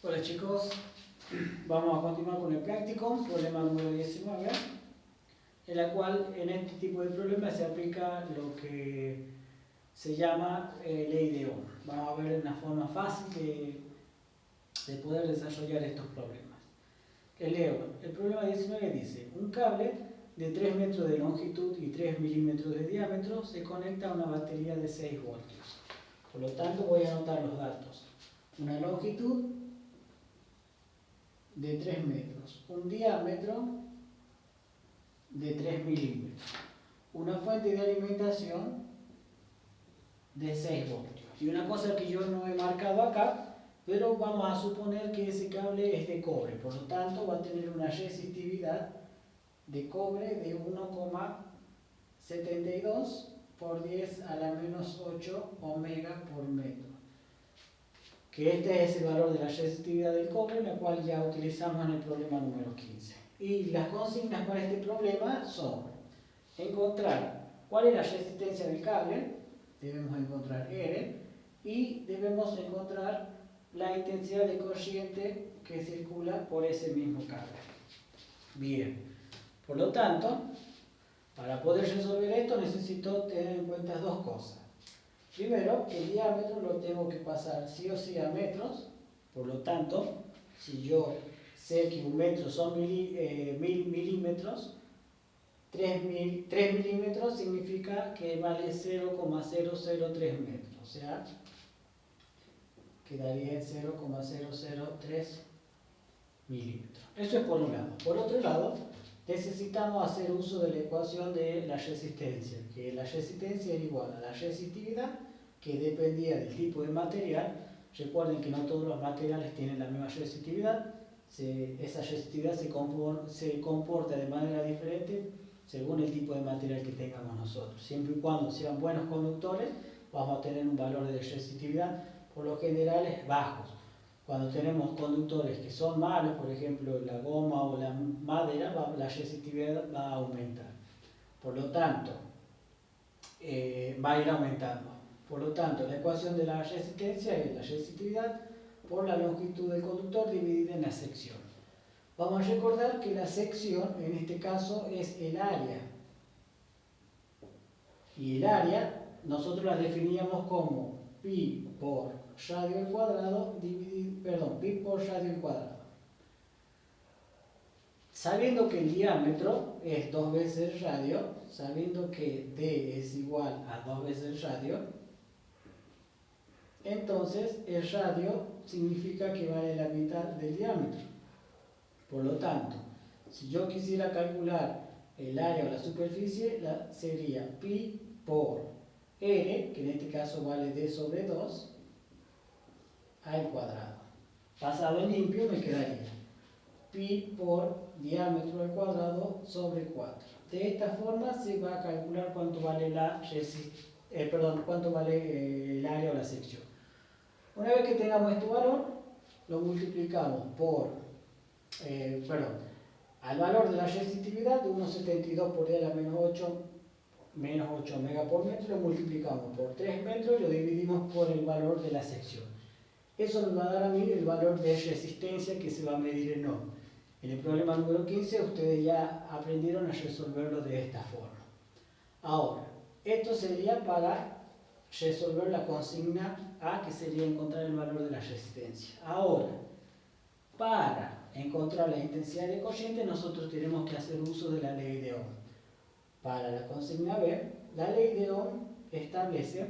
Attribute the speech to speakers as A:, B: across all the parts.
A: Hola chicos, vamos a continuar con el práctico, problema número 19, en la cual en este tipo de problemas se aplica lo que se llama ley de Ohm. Vamos a ver una forma fácil de poder desarrollar estos problemas. El problema 19 dice, un cable de 3 metros de longitud y 3 milímetros de diámetro se conecta a una batería de 6 voltios. Por lo tanto voy a anotar los datos. Una longitud de 3 metros, un diámetro de 3 milímetros, una fuente de alimentación de 6 voltios. Y una cosa que yo no he marcado acá, pero vamos a suponer que ese cable es de cobre, por lo tanto va a tener una resistividad de cobre de 1,72 por 10 a la menos 8 ohmega por metro. Que este es el valor de la resistividad del cobre, la cual ya utilizamos en el problema número 15. Y las consignas para este problema son encontrar cuál es la resistencia del cable, debemos encontrar R, y debemos encontrar la intensidad de corriente que circula por ese mismo cable. Bien, por lo tanto, para poder resolver esto necesito tener en cuenta dos cosas. Primero, el diámetro lo tengo que pasar sí o sí a metros, por lo tanto, si yo sé que un metro son mil milímetros, 3 milímetros significa que vale 0,003 metros, o sea, quedaría en 0,003 milímetros. Eso es por un lado. Por otro lado, necesitamos hacer uso de la ecuación de la resistencia, que la resistencia era igual a la resistividad, que dependía del tipo de material. Recuerden que no todos los materiales tienen la misma resistividad, esa resistividad se comporta de manera diferente según el tipo de material que tengamos nosotros. Siempre y cuando sean buenos conductores, vamos a tener un valor de resistividad, por lo general, bajos. Cuando tenemos conductores que son malos, por ejemplo la goma o la madera, la resistividad va a aumentar. Por lo tanto, va a ir aumentando. Por lo tanto, la ecuación de la resistencia es la resistividad por la longitud del conductor dividida en la sección. Vamos a recordar que la sección, en este caso, es el área. Y el área, nosotros la definíamos como pi por radio al cuadrado, pi por radio al cuadrado. Sabiendo que el diámetro es 2 veces el radio, sabiendo que d es igual a 2 veces el radio, entonces el radio significa que vale la mitad del diámetro. Por lo tanto, si yo quisiera calcular el área o la superficie, sería pi por r, que en este caso vale d sobre 2, al cuadrado. Pasado en limpio me quedaría pi por diámetro al cuadrado sobre 4. De esta forma se va a calcular cuánto vale el área o la sección. Una vez que tengamos este valor, lo multiplicamos al valor de la resistividad de 1,72 por 10 a la menos 8 mega por metro, lo multiplicamos por 3 metros y lo dividimos por el valor de la sección. Eso nos va a dar a mí el valor de resistencia que se va a medir en ohm. En el problema número 15 ustedes ya aprendieron a resolverlo de esta forma. Ahora, esto sería para resolver la consigna A, que sería encontrar el valor de la resistencia. Ahora, para encontrar la intensidad de corriente, nosotros tenemos que hacer uso de la ley de Ohm. Para la consigna B, la ley de Ohm establece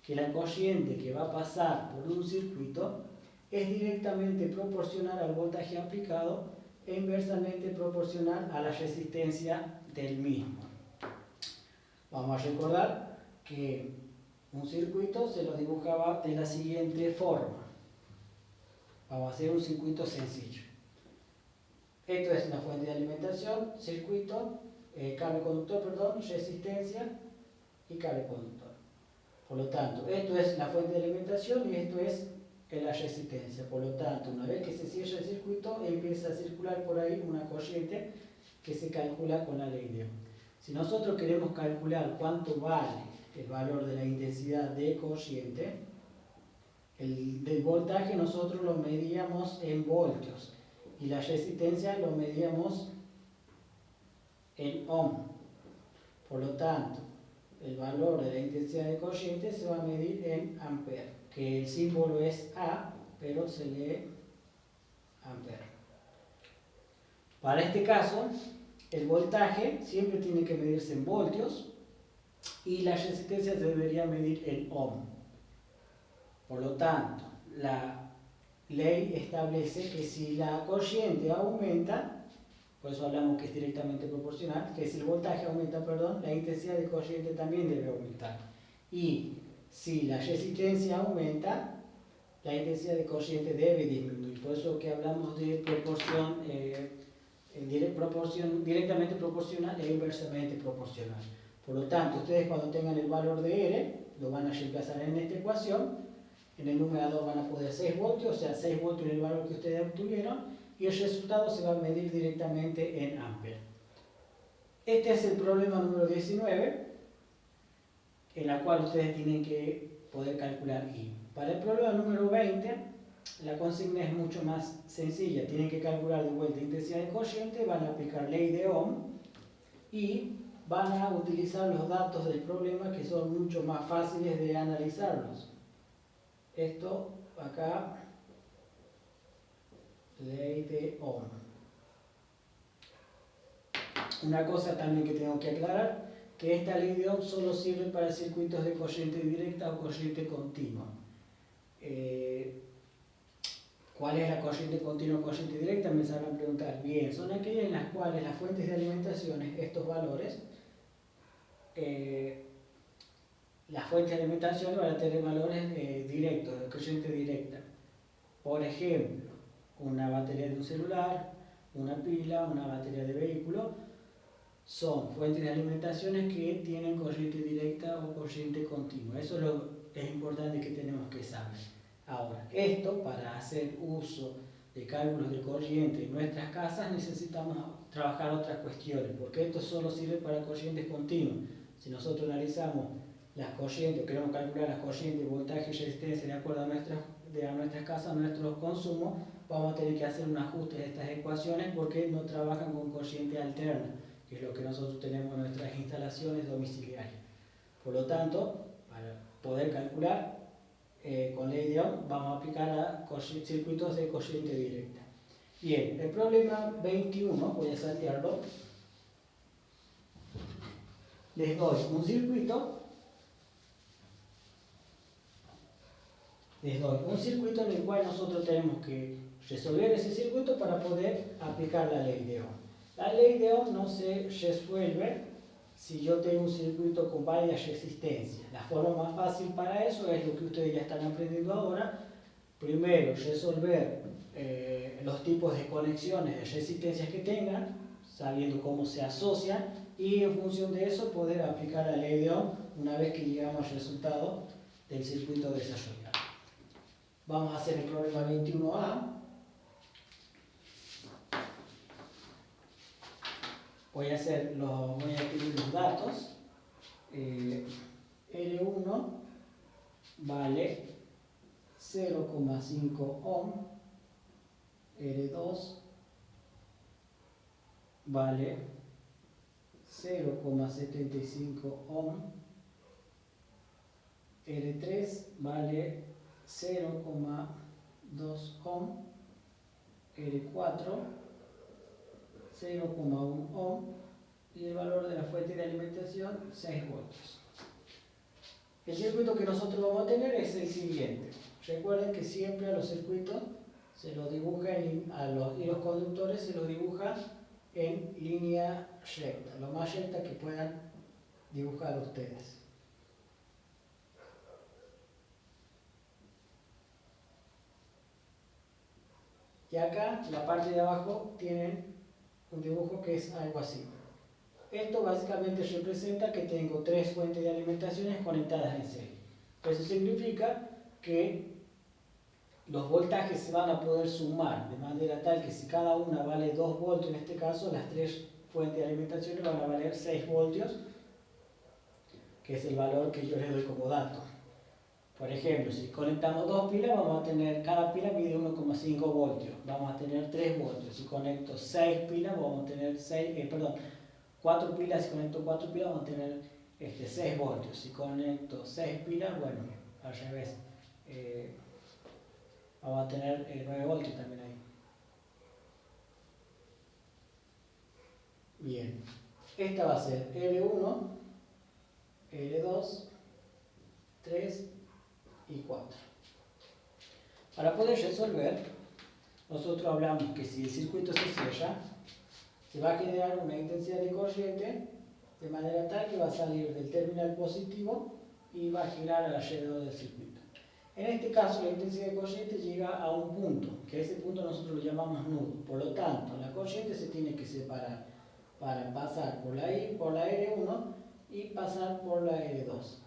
A: que la corriente que va a pasar por un circuito es directamente proporcional al voltaje aplicado e inversamente proporcional a la resistencia del mismo. Vamos a recordar que un circuito se lo dibujaba de la siguiente forma. Vamos a hacer un circuito sencillo. Esto es una fuente de alimentación, circuito, cable conductor, resistencia y cable conductor. Por lo tanto, esto es la fuente de alimentación y esto es la resistencia. Por lo tanto, una vez que se cierra el circuito, empieza a circular por ahí una corriente que se calcula con la ley de Ohm. Si nosotros queremos calcular cuánto vale el valor de la intensidad de corriente, El del voltaje nosotros lo medíamos en voltios y la resistencia lo medíamos en ohm. Por lo tanto, el valor de la intensidad de corriente se va a medir en ampere, que el símbolo es A, pero se lee ampere. Para este caso, el voltaje siempre tiene que medirse en voltios y la resistencia se debería medir en ohm. Por lo tanto, la ley establece que si la corriente aumenta, por eso hablamos que es directamente proporcional, que si el voltaje aumenta, la intensidad de corriente también debe aumentar. Y si la resistencia aumenta, la intensidad de corriente debe disminuir. Por eso que hablamos de proporción, directamente proporcional e inversamente proporcional. Por lo tanto, ustedes cuando tengan el valor de R, lo van a reemplazar en esta ecuación. En el numerador van a poner 6 voltios, o sea, 6 voltios en el valor que ustedes obtuvieron, y el resultado se va a medir directamente en ampere. Este es el problema número 19, en la cual ustedes tienen que poder calcular I. Para el problema número 20, la consigna es mucho más sencilla. Tienen que calcular de vuelta intensidad de corriente, van a aplicar ley de Ohm y van a utilizar los datos del problema que son mucho más fáciles de analizarlos. Esto acá, ley de Ohm. Una cosa también que tengo que aclarar, que esta ley de Ohm solo sirve para circuitos de corriente directa o corriente continua. ¿Cuál es la corriente continua o corriente directa? Me sabrán preguntar. Bien, son aquellas en las cuales las fuentes de alimentación, estos valores, las fuentes de alimentación van a tener valores directos, de corriente directa. Por ejemplo, una batería de un celular, una pila, una batería de vehículo, son fuentes de alimentaciones que tienen corriente directa o corriente continua. Eso es importante que tenemos que saber. Ahora, esto para hacer uso de cálculos de corriente en nuestras casas necesitamos trabajar otras cuestiones, porque esto solo sirve para corrientes continuas. Si nosotros analizamos las corrientes, o queremos calcular las corrientes, voltaje y resistencia de acuerdo a nuestras casas, a nuestros consumos, vamos a tener que hacer un ajuste de estas ecuaciones porque no trabajan con corriente alterna, que es lo que nosotros tenemos en nuestras instalaciones domiciliarias. Por lo tanto, para poder calcular con ley de Ohm, vamos a aplicar a circuitos de corriente directa. Bien, el problema 21, voy a saltearlo. Les doy un circuito. En el cual nosotros tenemos que resolver ese circuito para poder aplicar la ley de Ohm. La ley de Ohm no se resuelve si yo tengo un circuito con varias resistencias. La forma más fácil para eso es lo que ustedes ya están aprendiendo ahora. Primero, resolver los tipos de conexiones de resistencias que tengan, sabiendo cómo se asocian, y en función de eso poder aplicar la ley de Ohm una vez que llegamos al resultado del circuito desarrollado. Vamos a hacer el problema 21A. Voy a escribir los datos. R1 vale 0,5 ohm. R2 vale 0,75 ohm. R3 vale 0,2 ohm. R4 0,1 ohm y el valor de la fuente de alimentación 6 voltios. El circuito que nosotros vamos a tener es el siguiente. Recuerden que siempre a los circuitos se los dibuja y los conductores se los dibujan en línea recta, lo más recta que puedan dibujar ustedes. Y acá, en la parte de abajo, tienen un dibujo que es algo así. Esto básicamente representa que tengo 3 fuentes de alimentaciones conectadas en serie. Eso significa que los voltajes se van a poder sumar de manera tal que si cada una vale 2 voltios, en este caso las 3 fuentes de alimentaciones van a valer 6 voltios, que es el valor que yo les doy como dato. Por ejemplo, si conectamos dos pilas, vamos a tener, cada pila mide 1,5 voltios, vamos a tener 3 voltios. Si conecto 6 pilas, vamos a tener 4 pilas, si conecto 4 pilas, vamos a tener 6 voltios. Si conecto 6 pilas, bueno, al revés, vamos a tener 9 voltios también ahí. Bien, esta va a ser L1, L2, 3 y 4. Para poder resolver, nosotros hablamos que si el circuito se cierra, se va a generar una intensidad de corriente de manera tal que va a salir del terminal positivo y va a girar alrededor del circuito. En este caso, la intensidad de corriente llega a un punto, que ese punto nosotros lo llamamos nudo. Por lo tanto, la corriente se tiene que separar para pasar por la R1 y pasar por la R2.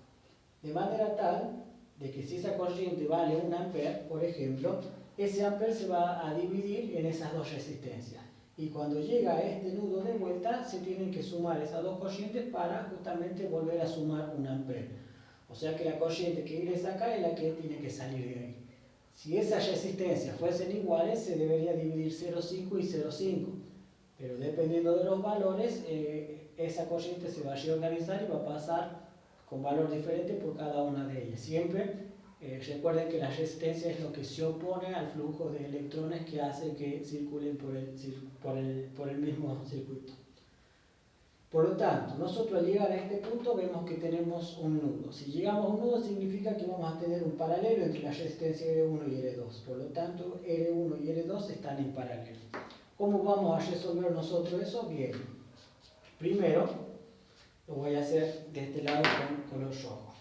A: De manera tal de que si esa corriente vale 1 ampere, por ejemplo, ese ampere se va a dividir en esas dos resistencias. Y cuando llega a este nudo de vuelta, se tienen que sumar esas dos corrientes para justamente volver a sumar 1 ampere. O sea que la corriente que ingresa acá es la que tiene que salir de ahí. Si esas resistencias fuesen iguales, se debería dividir 0,5 y 0,5. Pero dependiendo de los valores, esa corriente se va a reorganizar y va a pasar con valor diferente por cada una de ellas. Siempre recuerden que la resistencia es lo que se opone al flujo de electrones que hace que circulen por el mismo circuito. Por lo tanto, nosotros al llegar a este punto vemos que tenemos un nudo. Si llegamos a un nudo significa que vamos a tener un paralelo entre la resistencia R1 y R2. Por lo tanto, R1 y R2 están en paralelo. ¿Cómo vamos a resolver nosotros eso? Bien. Primero, lo voy a hacer de este lado con color rojo.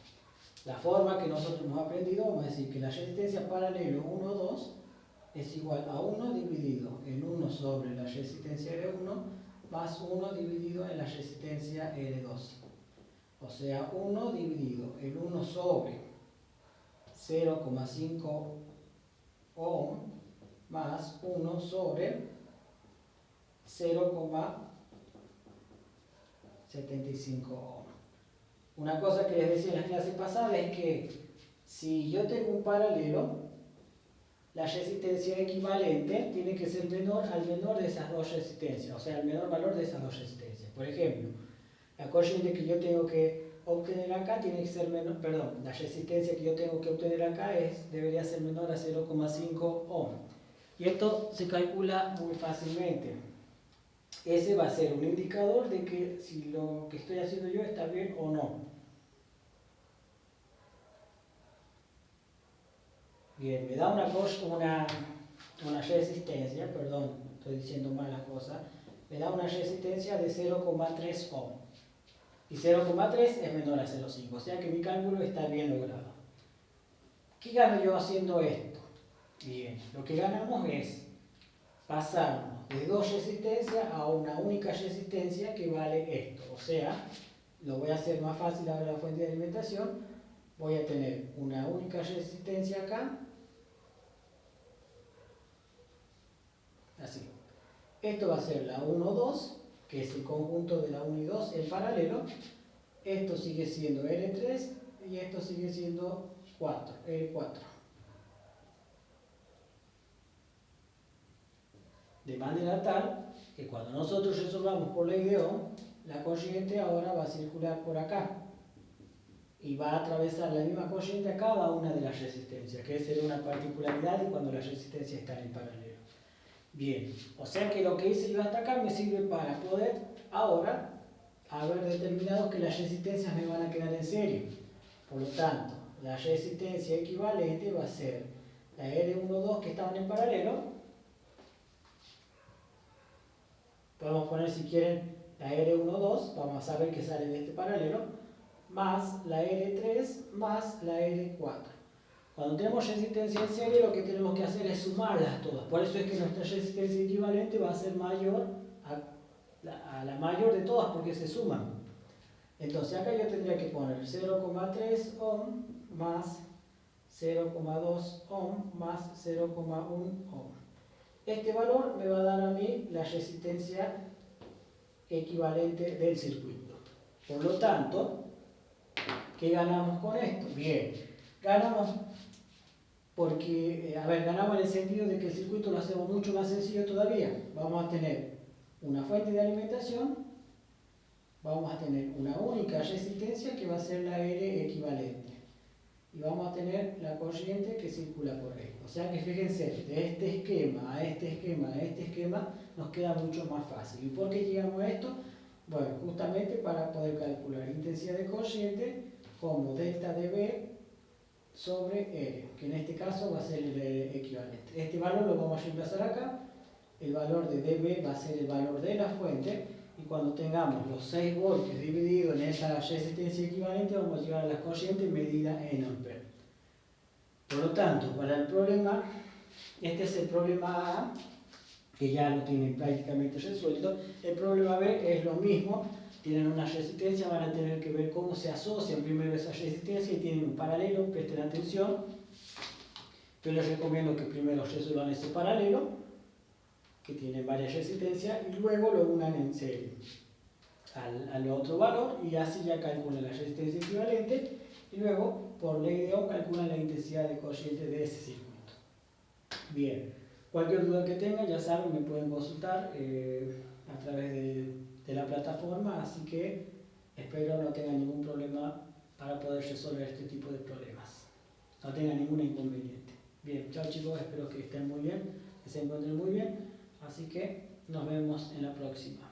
A: La forma que nosotros hemos aprendido, vamos a decir que la resistencia paralelo 1, 2 es igual a 1 dividido en 1 sobre la resistencia R1 más 1 dividido en la resistencia R2. O sea, 1 dividido en 1 sobre 0,5 ohm más 1 sobre 0,75 ohm. Una cosa que les decía en la clase pasada es que si yo tengo un paralelo, la resistencia equivalente tiene que ser menor al menor de esas dos resistencias, o sea, el menor valor de esas dos resistencias. Por ejemplo, la corriente que yo tengo que obtener acá tiene que ser menor, perdón, la resistencia que yo tengo que obtener acá debería ser menor a 0,5 ohm. Y esto se calcula muy fácilmente. Ese va a ser un indicador de que si lo que estoy haciendo yo está bien o no. Bien, me da una resistencia, perdón, estoy diciendo mal las cosas, me da una resistencia de 0,3 ohm. Y 0,3 es menor a 0,5, o sea que mi cálculo está bien logrado. ¿Qué gano yo haciendo esto? Bien, lo que ganamos es pasarnos de dos resistencias a una única resistencia que vale esto. O sea, lo voy a hacer más fácil ahora la fuente de alimentación. Voy a tener una única resistencia acá. Así. Esto va a ser la 1, 2, que es el conjunto de la 1 y 2 en paralelo. Esto sigue siendo L3 y esto sigue siendo 4, L4. De manera tal que cuando nosotros resolvamos por ley de Ohm, la corriente ahora va a circular por acá y va a atravesar la misma corriente a cada una de las resistencias, que esa es una particularidad de cuando las resistencias están en paralelo. Bien, o sea que lo que hice yo hasta acá me sirve para poder ahora haber determinado que las resistencias me van a quedar en serie. Por lo tanto, la resistencia equivalente va a ser la R12 que estaban en paralelo. Podemos poner, si quieren, la R12, vamos a saber que sale de este paralelo, más la R3 más la R4. Cuando tenemos resistencia en serie, lo que tenemos que hacer es sumarlas todas. Por eso es que nuestra resistencia equivalente va a ser mayor a la mayor de todas, porque se suman. Entonces acá yo tendría que poner 0,3 ohm más 0,2 ohm más 0,1 ohm. Este valor me va a dar a mí la resistencia equivalente del circuito. Por lo tanto, ¿qué ganamos con esto? Bien, Ganamos porque, ganamos en el sentido de que el circuito lo hacemos mucho más sencillo todavía. Vamos a tener una fuente de alimentación, vamos a tener una única resistencia que va a ser la R equivalente. Y vamos a tener la corriente que circula por ahí. O sea que fíjense, de este esquema a este esquema a este esquema nos queda mucho más fácil. ¿Y por qué llegamos a esto? Bueno, justamente para poder calcular intensidad de corriente como delta dB sobre R, que en este caso va a ser el equivalente. Este valor lo vamos a reemplazar acá, el valor de dB va a ser el valor de la fuente, y cuando tengamos los 6 voltios divididos en esa resistencia equivalente, vamos a llegar a la corriente medida en amperes. Por lo tanto, para el problema, este es el problema A, que ya lo tienen prácticamente resuelto. El problema B es lo mismo, tienen una resistencia, van a tener que ver cómo se asocian primero esa resistencia y tienen un paralelo, presten atención. Yo les recomiendo que primero resuelvan ese paralelo, que tiene varias resistencias, y luego lo unan en serie al otro valor, y así ya calculan la resistencia equivalente, y luego, por ley de Ohm, calculan la intensidad de corriente de ese circuito. Bien, cualquier duda que tengan, ya saben, me pueden consultar a través de la plataforma, así que espero no tengan ningún problema para poder resolver este tipo de problemas. No tengan ningún inconveniente. Bien, chao chicos, espero que estén muy bien, que se encuentren muy bien. Así que nos vemos en la próxima.